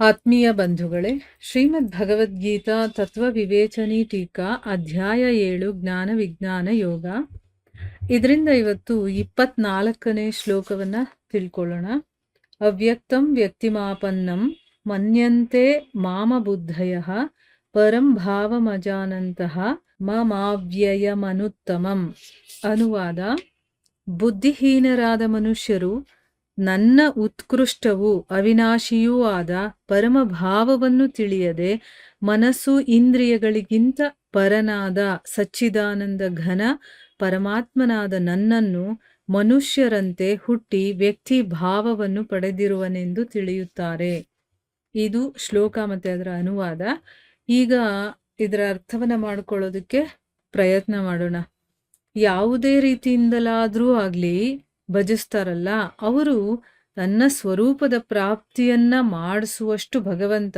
ಆತ್ಮೀಯ ಬಂಧುಗಳೇ, ಶ್ರೀಮದ್ ಭಗವದ್ಗೀತಾ ತತ್ವ ವಿವೇಚನಿ ಟೀಕಾ ಅಧ್ಯಾಯ 7 ಜ್ಞಾನ ವಿಜ್ಞಾನ ಯೋಗ. ಇದರಿಂದ ಇವತ್ತು 24ನೇ ಶ್ಲೋಕವನ್ನ ತಿಳ್ಕೊಳ್ಳೋಣ. ಅವ್ಯಕ್ತಂ ವ್ಯಕ್ತಿಮಾಪನ್ನಂ ಮನ್ಯಂತೆ ಮಾಮ ಬುದ್ಧಯಃ ಪರಂ ಭಾವಮಜಾನಂತಹ ಮಮಾವ್ಯಯಮನುತ್ತಮಂ. ಅನುವಾದ: ಬುದ್ಧಿಹೀನರಾದ ಮನುಷ್ಯರು ನನ್ನ ಉತ್ಕೃಷ್ಟವೂ ಅವಿನಾಶಿಯೂ ಆದ ಪರಮಭಾವವನ್ನು ತಿಳಿಯದೆ ಮನಸ್ಸು ಇಂದ್ರಿಯಗಳಿಗಿಂತ ಪರನಾದ ಸಚ್ಚಿದಾನಂದ ಘನ ಪರಮಾತ್ಮನಾದ ನನ್ನನ್ನು ಮನುಷ್ಯರಂತೆ ಹುಟ್ಟಿ ವ್ಯಕ್ತಿ ಭಾವವನ್ನು ಪಡೆದಿರುವನೆಂದು ತಿಳಿಯುತ್ತಾರೆ. ಇದು ಶ್ಲೋಕ ಮತ್ತೆ ಅದರ ಅನುವಾದ. ಈಗ ಇದರ ಅರ್ಥವನ್ನ ಮಾಡಿಕೊಳ್ಳೋದಕ್ಕೆ ಪ್ರಯತ್ನ ಮಾಡೋಣ. ಯಾವುದೇ ರೀತಿಯಿಂದಲಾದರೂ ಆಗಲಿ ಭಜಿಸ್ತಾರಲ್ಲ, ಅವರು ತನ್ನ ಸ್ವರೂಪದ ಪ್ರಾಪ್ತಿಯನ್ನ ಮಾಡಿಸುವಷ್ಟು ಭಗವಂತ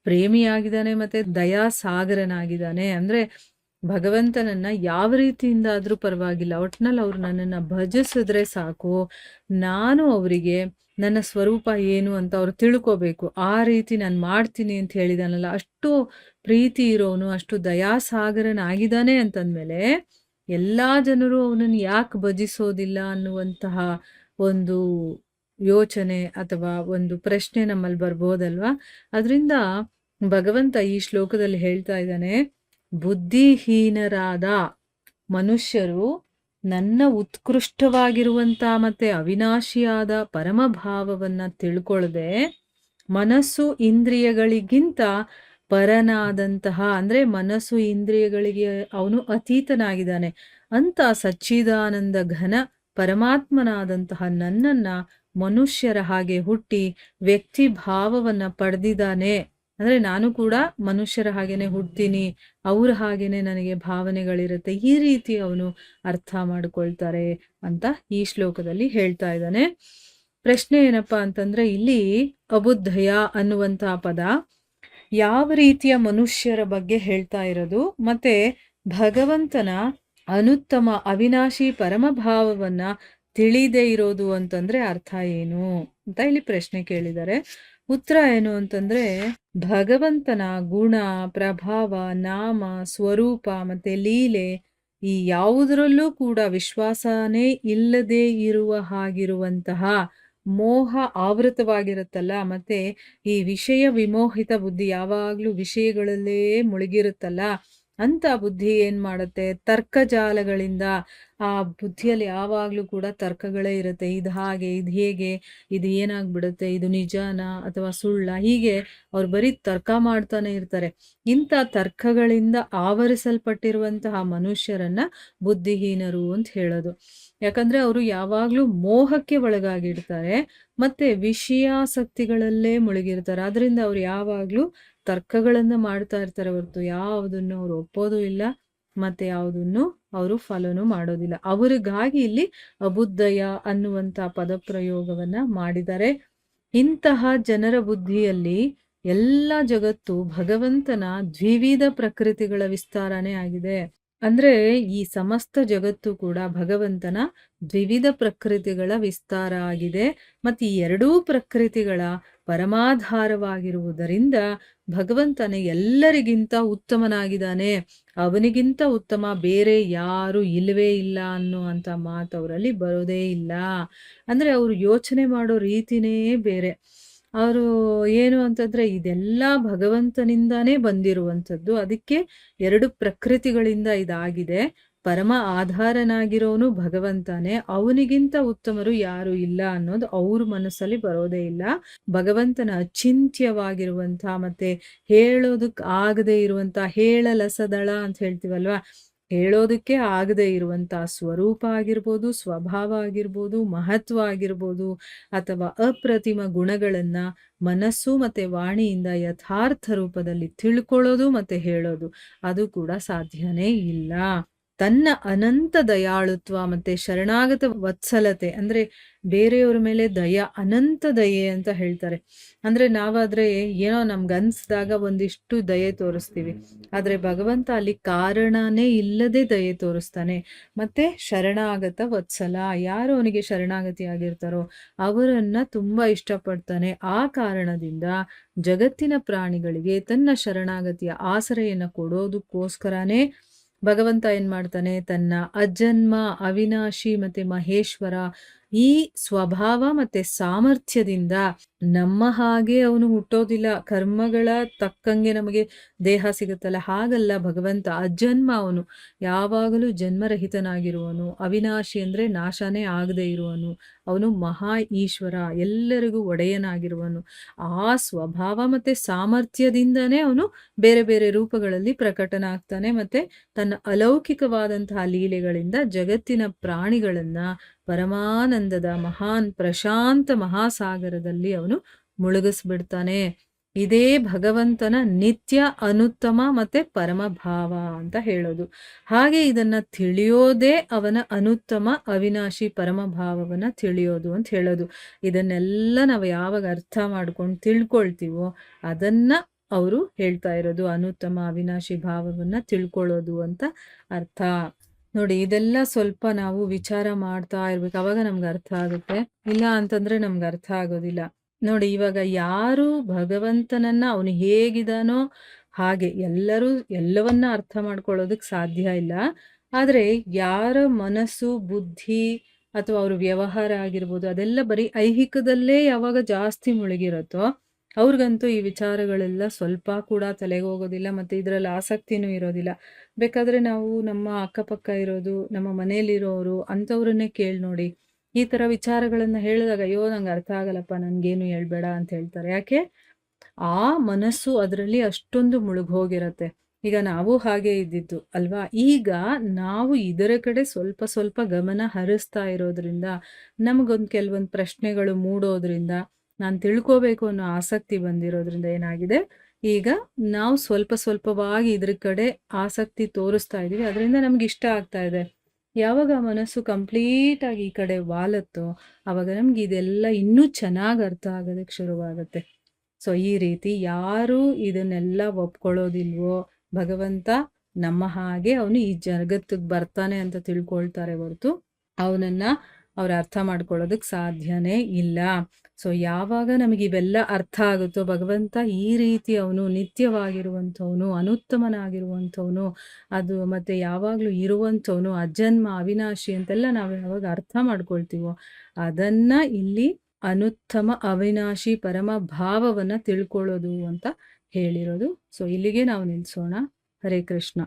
ಪ್ರೇಮಿಯಾಗಿದ್ದಾನೆ, ಮತ್ತೆ ದಯಾಸಾಗರನಾಗಿದ್ದಾನೆ. ಅಂದ್ರೆ ಭಗವಂತನನ್ನ ಯಾವ ರೀತಿಯಿಂದಾದ್ರೂ ಪರವಾಗಿಲ್ಲ, ಒಟ್ನಲ್ಲಿ ಅವ್ರು ನನ್ನನ್ನು ಭಜಿಸಿದ್ರೆ ಸಾಕು, ನಾನು ಅವರಿಗೆ ನನ್ನ ಸ್ವರೂಪ ಏನು ಅಂತ ಅವ್ರು ತಿಳ್ಕೋಬೇಕು, ಆ ರೀತಿ ನಾನು ಮಾಡ್ತೀನಿ ಅಂತ ಹೇಳಿದಾನಲ್ಲ, ಅಷ್ಟು ಪ್ರೀತಿ ಇರೋನು, ಅಷ್ಟು ದಯಾಸಾಗರನಾಗಿದ್ದಾನೆ ಅಂತಂದ್ಮೇಲೆ ಎಲ್ಲಾ ಜನರು ಅವನನ್ನು ಯಾಕೆ ಭಜಿಸೋದಿಲ್ಲ ಅನ್ನುವಂತಹ ಒಂದು ಯೋಚನೆ ಅಥವಾ ಒಂದು ಪ್ರಶ್ನೆ ನಮ್ಮಲ್ಲಿ ಬರ್ಬೋದಲ್ವಾ. ಅದರಿಂದ ಭಗವಂತ ಈ ಶ್ಲೋಕದಲ್ಲಿ ಹೇಳ್ತಾ ಇದ್ದಾನೆ, ಬುದ್ಧಿಹೀನರಾದ ಮನುಷ್ಯರು ನನ್ನ ಉತ್ಕೃಷ್ಟವಾಗಿರುವಂತ ಮತ್ತೆ ಅವಿನಾಶಿಯಾದ ಪರಮಭಾವವನ್ನ ತಿಳ್ಕೊಳ್ಳದೆ ಮನಸ್ಸು ಇಂದ್ರಿಯಗಳಿಗಿಂತ ಪರನಾದಂತಹ, ಅಂದ್ರೆ ಮನಸ್ಸು ಇಂದ್ರಿಯಗಳಿಗೆ ಅವನು ಅತೀತನಾಗಿದ್ದಾನೆ ಅಂತ ಸಚ್ಚಿದಾನಂದ ಘನ ಪರಮಾತ್ಮನಾದಂತಹ ನನ್ನನ್ನ ಮನುಷ್ಯರ ಹಾಗೆ ಹುಟ್ಟಿ ವ್ಯಕ್ತಿ ಭಾವವನ್ನ ಪಡೆದಿದ್ದಾನೆ. ಅಂದ್ರೆ ನಾನು ಕೂಡ ಮನುಷ್ಯರ ಹಾಗೇನೆ ಹುಡ್ತೀನಿ, ಅವ್ರ ಹಾಗೇನೆ ನನಗೆ ಭಾವನೆಗಳಿರುತ್ತೆ, ಈ ರೀತಿ ಅವನು ಅರ್ಥ ಮಾಡಿಕೊಳ್ತಾರೆ ಅಂತ ಈ ಶ್ಲೋಕದಲ್ಲಿ ಹೇಳ್ತಾ ಇದ್ದಾನೆ. ಪ್ರಶ್ನೆ ಏನಪ್ಪಾ ಅಂತಂದ್ರೆ, ಇಲ್ಲಿ ಅಬುದ್ಧಯ ಅನ್ನುವಂತಹ ಪದ ಯಾವ ರೀತಿಯ ಮನುಷ್ಯರ ಬಗ್ಗೆ ಹೇಳ್ತಾ ಇರೋದು, ಮತ್ತೆ ಭಗವಂತನ ಅನುತ್ತಮ ಅವಿನಾಶಿ ಪರಮಭಾವವನ್ನ ತಿಳಿದೇ ಇರೋದು ಅಂತಂದ್ರೆ ಅರ್ಥ ಏನು ಅಂತ ಇಲ್ಲಿ ಪ್ರಶ್ನೆ ಕೇಳಿದ್ದಾರೆ. ಉತ್ತರ ಏನು ಅಂತಂದ್ರೆ, ಭಗವಂತನ ಗುಣ, ಪ್ರಭಾವ, ನಾಮ, ಸ್ವರೂಪ ಮತ್ತೆ ಲೀಲೆ ಈ ಯಾವುದರಲ್ಲೂ ಕೂಡ ವಿಶ್ವಾಸನೇ ಇಲ್ಲದೆ ಇರುವ ಹಾಗಿರುವಂತಹ ಮೋಹ ಆವೃತವಾಗಿರುತ್ತಲ್ಲ, ಮತ್ತೆ ಈ ವಿಷಯ ವಿಮೋಹಿತ ಬುದ್ಧಿ ಯಾವಾಗ್ಲೂ ವಿಷಯಗಳಲ್ಲೇ ಮುಳುಗಿರುತ್ತಲ್ಲ, ಅಂತ ಬುದ್ಧಿ ಏನ್ ಮಾಡುತ್ತೆ, ತರ್ಕಜಾಲಗಳಿಂದ ಆ ಬುದ್ಧಿಯಲ್ಲಿ ಯಾವಾಗ್ಲೂ ಕೂಡ ತರ್ಕಗಳೇ ಇರುತ್ತೆ. ಇದು ಹಾಗೆ, ಇದು ಹೇಗೆ, ಇದು ಏನಾಗ್ಬಿಡುತ್ತೆ, ಇದು ನಿಜಾನ ಅಥವಾ ಸುಳ್ಳ, ಹೀಗೆ ಅವ್ರು ಬರೀ ತರ್ಕ ಮಾಡ್ತಾನೆ ಇರ್ತಾರೆ. ಇಂಥ ತರ್ಕಗಳಿಂದ ಆವರಿಸಲ್ಪಟ್ಟಿರುವಂತಹ ಮನುಷ್ಯರನ್ನ ಬುದ್ಧಿಹೀನರು ಅಂತ ಹೇಳೋದು. ಯಾಕಂದ್ರೆ ಅವರು ಯಾವಾಗ್ಲೂ ಮೋಹಕ್ಕೆ ಒಳಗಾಗಿರ್ತಾರೆ, ಮತ್ತೆ ವಿಷಯಾಸಕ್ತಿಗಳಲ್ಲೇ ಮುಳುಗಿರ್ತಾರೆ. ಅದರಿಂದ ಅವ್ರು ಯಾವಾಗ್ಲೂ ತರ್ಕಗಳನ್ನ ಮಾಡ್ತಾ ಇರ್ತಾರೆ ಹೊರತು ಯಾವುದನ್ನು ಅವ್ರು ಒಪ್ಪೋದು ಇಲ್ಲ, ಮತ್ತೆ ಯಾವುದನ್ನು ಅವರು ಫಲನೂ ಮಾಡೋದಿಲ್ಲ. ಅವರಿಗಾಗಿ ಇಲ್ಲಿ ಅಬುದ್ಧಯ ಅನ್ನುವಂತ ಪದಪ್ರಯೋಗವನ್ನ ಮಾಡಿದ್ದಾರೆ. ಇಂತಹ ಜನರ ಬುದ್ಧಿಯಲ್ಲಿ ಎಲ್ಲ ಜಗತ್ತು ಭಗವಂತನ ದ್ವಿವಿಧ ಪ್ರಕೃತಿಗಳ ವಿಸ್ತಾರನೇ ಆಗಿದೆ. ಅಂದ್ರೆ ಈ ಸಮಸ್ತ ಜಗತ್ತು ಕೂಡ ಭಗವಂತನ ದ್ವಿವಿಧ ಪ್ರಕೃತಿಗಳ ವಿಸ್ತಾರ ಆಗಿದೆ. ಮತ್ತೆ ಈ ಎರಡೂ ಪ್ರಕೃತಿಗಳ ಪರಮಾಧಾರವಾಗಿರುವುದರಿಂದ ಭಗವಂತನ ಎಲ್ಲರಿಗಿಂತ ಉತ್ತಮನಾಗಿದ್ದಾನೆ, ಅವನಿಗಿಂತ ಉತ್ತಮ ಬೇರೆ ಯಾರು ಇಲ್ಲವೇ ಇಲ್ಲ ಅನ್ನುವಂಥ ಮಾತು ಅವರಲ್ಲಿ ಬರೋದೇ ಇಲ್ಲ. ಅಂದ್ರೆ ಅವರು ಯೋಚನೆ ಮಾಡೋ ರೀತಿನೇ ಬೇರೆ. ಅವರು ಏನು ಅಂತಂದ್ರೆ, ಇದೆಲ್ಲ ಭಗವಂತನಿಂದಾನೇ ಬಂದಿರುವಂಥದ್ದು, ಅದಕ್ಕೆ ಎರಡು ಪ್ರಕೃತಿಗಳಿಂದ ಇದಾಗಿದೆ. ಪರಮ ಆಧಾರನಾಗಿರೋನು ಭಗವಂತನೇ, ಅವನಿಗಿಂತ ಉತ್ತಮರು ಯಾರು ಇಲ್ಲ ಅನ್ನೋದು ಅವ್ರ ಮನಸ್ಸಲ್ಲಿ ಬರೋದೇ ಇಲ್ಲ. ಭಗವಂತನ ಅಚಿಂತ್ಯವಾಗಿರುವಂತ ಮತ್ತೆ ಹೇಳೋದಕ್ಕೆ ಆಗದೆ ಇರುವಂತ, ಹೇಳಲಸದಳ ಅಂತ ಹೇಳ್ತೀವಲ್ವಾ, ಹೇಳೋದಕ್ಕೆ ಆಗದೆ ಇರುವಂತ ಸ್ವರೂಪ ಆಗಿರ್ಬೋದು, ಸ್ವಭಾವ ಆಗಿರ್ಬೋದು, ಮಹತ್ವ ಆಗಿರ್ಬೋದು, ಅಥವಾ ಅಪ್ರತಿಮ ಗುಣಗಳನ್ನ ಮನಸ್ಸು ಮತ್ತೆ ವಾಣಿಯಿಂದ ಯಥಾರ್ಥ ರೂಪದಲ್ಲಿ ತಿಳ್ಕೊಳ್ಳೋದು ಮತ್ತೆ ಹೇಳೋದು ಅದು ಕೂಡ ಸಾಧ್ಯನೇ ಇಲ್ಲ. ತನ್ನ ಅನಂತ ದಯಾಳುತ್ವ ಮತ್ತೆ ಶರಣಾಗತ ವತ್ಸಲತೆ ಅಂದ್ರೆ ಬೇರೆಯವರ ಮೇಲೆ ಅನಂತ ದಯೆ ಅಂತ ಹೇಳ್ತಾರೆ. ಅಂದ್ರೆ ನಾವಾದ್ರೆ ಏನೋ ನಮ್ಗನ್ಸ್ದಾಗ ಒಂದಿಷ್ಟು ದಯೆ ತೋರಿಸ್ತೀವಿ. ಆದ್ರೆ ಭಗವಂತ ಅಲ್ಲಿ ಕಾರಣನೇ ಇಲ್ಲದೆ ದಯೆ ತೋರಿಸ್ತಾನೆ. ಮತ್ತೆ ಶರಣಾಗತ ವತ್ಸಲ, ಯಾರು ಅವನಿಗೆ ಶರಣಾಗತಿ ಆಗಿರ್ತಾರೋ ಅವರನ್ನ ತುಂಬಾ ಇಷ್ಟಪಡ್ತಾನೆ. ಆ ಕಾರಣದಿಂದ ಜಗತ್ತಿನ ಪ್ರಾಣಿಗಳಿಗೆ ತನ್ನ ಶರಣಾಗತಿಯ ಆಸರೆಯನ್ನ ಕೊಡೋದಕ್ಕೋಸ್ಕರನೇ ಭಗವಂತ ಏನ್ ಮಾಡ್ತಾನೆ, ತನ್ನ ಅಜನ್ಮ, ಅವಿನಾಶಿ ಮತ್ತೆ ಮಹೇಶ್ವರ ಈ ಸ್ವಭಾವ ಮತ್ತೆ ಸಾಮರ್ಥ್ಯದಿಂದ ನಮ್ಮ ಹಾಗೆ ಅವನು ಹುಟ್ಟೋದಿಲ್ಲ. ಕರ್ಮಗಳ ತಕ್ಕಂಗೆ ನಮಗೆ ದೇಹ ಸಿಗುತ್ತಲ್ಲ, ಹಾಗಲ್ಲ ಭಗವಂತ. ಅಜನ್ಮ, ಅವನು ಯಾವಾಗಲೂ ಜನ್ಮರಹಿತನಾಗಿರುವನು. ಅವಿನಾಶಿ ಅಂದ್ರೆ ನಾಶನೇ ಆಗದೆ ಇರುವನು. ಅವನು ಮಹಾ ಈಶ್ವರ, ಎಲ್ಲರಿಗೂ ಒಡೆಯನಾಗಿರುವನು. ಆ ಸ್ವಭಾವ ಮತ್ತೆ ಸಾಮರ್ಥ್ಯದಿಂದನೇ ಅವನು ಬೇರೆ ಬೇರೆ ರೂಪಗಳಲ್ಲಿ ಪ್ರಕಟನಾಗ್ತಾನೆ. ಮತ್ತೆ ತನ್ನ ಅಲೌಕಿಕವಾದಂತಹ ಲೀಲೆಗಳಿಂದ ಜಗತ್ತಿನ ಪ್ರಾಣಿಗಳನ್ನ ಪರಮಾನಂದದ ಮಹಾನ್ ಪ್ರಶಾಂತ ಮಹಾಸಾಗರದಲ್ಲಿ ಅವನು ಮುಳುಗಿಸ್ಬಿಡ್ತಾನೆ. ಇದೇ ಭಗವಂತನ ನಿತ್ಯ ಅನುತ್ತಮ ಮತ್ತೆ ಪರಮ ಭಾವ ಅಂತ ಹೇಳೋದು. ಹಾಗೆ ಇದನ್ನ ತಿಳಿಯೋದೇ ಅವನ ಅನುತ್ತಮ ಅವಿನಾಶಿ ಪರಮ ಭಾವವನ್ನ ತಿಳಿಯೋದು ಅಂತ ಹೇಳೋದು. ಇದನ್ನೆಲ್ಲ ನಾವು ಯಾವಾಗ ಅರ್ಥ ಮಾಡ್ಕೊಂಡು ತಿಳ್ಕೊಳ್ತೀವೋ ಅದನ್ನ ಅವರು ಹೇಳ್ತಾ ಇರೋದು ಅನುತ್ತಮ ಅವಿನಾಶಿ ಭಾವವನ್ನ ತಿಳ್ಕೊಳ್ಳೋದು ಅಂತ ಅರ್ಥ. ನೋಡಿ, ಇದೆಲ್ಲ ಸ್ವಲ್ಪ ನಾವು ವಿಚಾರ ಮಾಡ್ತಾ ಇರ್ಬೇಕು, ಅವಾಗ ನಮ್ಗೆ ಅರ್ಥ ಆಗುತ್ತೆ. ಇಲ್ಲ ಅಂತಂದ್ರೆ ನಮ್ಗೆ ಅರ್ಥ ಆಗೋದಿಲ್ಲ. ನೋಡಿ, ಇವಾಗ ಯಾರು ಭಗವಂತನನ್ನ ಅವನು ಹೇಗಿದಾನೋ ಹಾಗೆ ಎಲ್ಲರೂ ಎಲ್ಲವನ್ನ ಅರ್ಥ ಮಾಡ್ಕೊಳ್ಳೋದಕ್ಕೆ ಸಾಧ್ಯ ಇಲ್ಲ. ಆದ್ರೆ ಯಾರ ಮನಸ್ಸು, ಬುದ್ಧಿ ಅಥವಾ ಅವ್ರ ವ್ಯವಹಾರ ಆಗಿರ್ಬೋದು ಅದೆಲ್ಲ ಬರೀ ಐಹಿಕದಲ್ಲೇ ಯಾವಾಗ ಜಾಸ್ತಿ ಮುಳುಗಿರುತ್ತೋ ಅವ್ರಿಗಂತೂ ಈ ವಿಚಾರಗಳೆಲ್ಲ ಸ್ವಲ್ಪ ಕೂಡ ತಲೆಗೆ ಹೋಗೋದಿಲ್ಲ, ಮತ್ತೆ ಇದರಲ್ಲಿ ಆಸಕ್ತಿನೂ ಇರೋದಿಲ್ಲ. ಬೇಕಾದ್ರೆ ನಾವು ನಮ್ಮ ಅಕ್ಕಪಕ್ಕ ಇರೋದು, ನಮ್ಮ ಮನೇಲಿರೋರು ಅಂಥವ್ರನ್ನೇ ಕೇಳಿ ನೋಡಿ. ಈ ಥರ ವಿಚಾರಗಳನ್ನ ಹೇಳಿದಾಗ, ಅಯ್ಯೋ ನಂಗೆ ಅರ್ಥ ಆಗಲ್ಲಪ್ಪ, ನನ್ಗೇನು ಹೇಳ್ಬೇಡ ಅಂತ ಹೇಳ್ತಾರೆ. ಯಾಕೆ? ಆ ಮನಸ್ಸು ಅದರಲ್ಲಿ ಅಷ್ಟೊಂದು ಮುಳುಗೋಗಿರತ್ತೆ. ಈಗ ನಾವು ಹಾಗೆ ಇದ್ದಿದ್ದು ಅಲ್ವಾ? ಈಗ ನಾವು ಇದರ ಕಡೆ ಸ್ವಲ್ಪ ಸ್ವಲ್ಪ ಗಮನ ಹರಿಸ್ತಾ ಇರೋದ್ರಿಂದ, ನಮಗೊಂದು ಕೆಲವೊಂದು ಪ್ರಶ್ನೆಗಳು ಮೂಡೋದ್ರಿಂದ, ನಾನು ತಿಳ್ಕೋಬೇಕು ಅನ್ನೋ ಆಸಕ್ತಿ ಬಂದಿರೋದ್ರಿಂದ ಏನಾಗಿದೆ, ಈಗ ನಾವು ಸ್ವಲ್ಪ ಸ್ವಲ್ಪವಾಗಿ ಇದ್ರ ಕಡೆ ಆಸಕ್ತಿ ತೋರಿಸ್ತಾ ಇದೀವಿ. ಅದರಿಂದ ನಮ್ಗೆ ಇಷ್ಟ ಆಗ್ತಾ ಇದೆ. ಯಾವಾಗ ಮನಸ್ಸು ಕಂಪ್ಲೀಟ್ ಆಗಿ ಈ ಕಡೆ ವಾಲತ್ತೋ ಅವಾಗ ನಮ್ಗೆ ಇದೆಲ್ಲ ಇನ್ನೂ ಚೆನ್ನಾಗಿ ಅರ್ಥ ಆಗೋದಕ್ಕೆ ಶುರುವಾಗುತ್ತೆ. ಸೊ ಈ ರೀತಿ ಯಾರು ಇದನ್ನೆಲ್ಲ ಒಪ್ಕೊಳ್ಳೋದಿಲ್ವೋ, ಭಗವಂತ ನಮ್ಮ ಹಾಗೆ ಅವನು ಈ ಜಗತ್ತಿಗೆ ಬರ್ತಾನೆ ಅಂತ ತಿಳ್ಕೊಳ್ತಾರೆ ಹೊರತು ಅವನನ್ನ ಅವ್ರು ಅರ್ಥ ಮಾಡ್ಕೊಳ್ಳೋದಕ್ಕೆ ಸಾಧ್ಯನೇ ಇಲ್ಲ. ಸೊ ಯಾವಾಗ ನಮಗೆ ಇವೆಲ್ಲ ಅರ್ಥ ಆಗುತ್ತೋ, ಭಗವಂತ ಈ ರೀತಿ ಅವನು ನಿತ್ಯವಾಗಿರುವಂಥವನು, ಅನುತ್ತಮನಾಗಿರುವಂಥವನು, ಅದು ಮತ್ತೆ ಯಾವಾಗಲೂ ಇರುವಂಥವನು, ಅಜನ್ಮ ಅವಿನಾಶಿ ಅಂತೆಲ್ಲ ನಾವು ಯಾವಾಗ ಅರ್ಥ ಮಾಡ್ಕೊಳ್ತೀವೋ ಅದನ್ನ ಇಲ್ಲಿ ಅನುತ್ತಮ ಅವಿನಾಶಿ ಪರಮ ಭಾವವನ್ನ ತಿಳ್ಕೊಳ್ಳೋದು ಅಂತ ಹೇಳಿರೋದು. ಸೊ ಇಲ್ಲಿಗೆ ನಾವು ನಿಲ್ಸೋಣ. ಹರೇ ಕೃಷ್ಣ.